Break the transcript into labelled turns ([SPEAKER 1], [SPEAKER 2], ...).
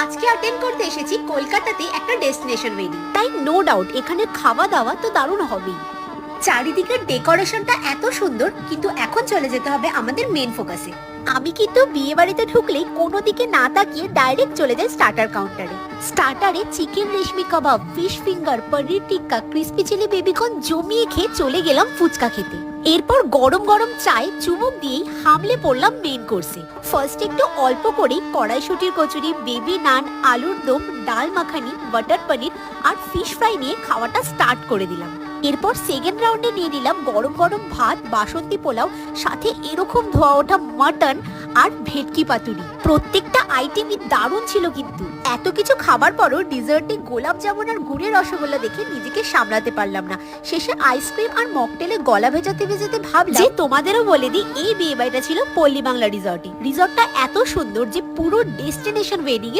[SPEAKER 1] আজকে অ্যাটেন্ড করতে এসেছি কলকাতাতে একটা ডেস্টিনেশন ওয়েডিং।
[SPEAKER 2] তাই নো ডাউট এখানে খাওয়া দাওয়া তো দারুণ হবেই।
[SPEAKER 1] চারিদিকের ডেকোরেশনটা এত সুন্দর, কিন্তু এখন চলে যেতে হবে আমাদের মেন ফোকাসে।
[SPEAKER 2] আমি কিন্তু বিয়ে বাড়িতে ঢুকলেই কোনো দিকে না তাকিয়ে ডাইরেক্ট চলে যাই স্টার্টার কাউন্টারে। স্টার্টারে চিকেন রেশমি কাবাব, fish finger, paneer tikka, crispy chilli baby corn জমিয়ে খেয়ে চলে গেলাম ফুচকা খেতে। এরপর গরম গরম চায় চুমুক দিয়েই হামলে পড়লাম মেন কোর্সে। ফার্স্ট একটু অল্প করেই কড়াইশুটির কচুরি, বেবি নান, আলুর দম, ডাল মাখানি, বাটার পনির আর ফিশ ফ্রাই নিয়ে খাওয়াটা স্টার্ট করে দিলাম। এরপর সেকেন্ড রাউন্ডে নিয়ে নিলাম গরম গরম ভাত, বাসন্তী পোলাও, সাথে এরকম ধোয়া ওঠা মাটন আর ভেটকি পাতুরি। প্রত্যেকটা আইটেমই দারুণ ছিল, কিন্তু এত কিছু খাবার পরও ডিজার্টে গোলাপ জামুন আর গুড়ের রসগোল্লা দেখে নিজেকে সামলাতে পারলাম না। শেষে আইসক্রিম আর মকটেলে গলা ভেজাতে ভেজাতে ভাবলাম যে তোমাদেরও বলে দিই, এই বিয়ে বাড়িটা ছিল পল্লী বাংলা রিসর্টে। রিসর্টটা এত সুন্দর যে পুরো ডেস্টিনেশন ওয়েডিং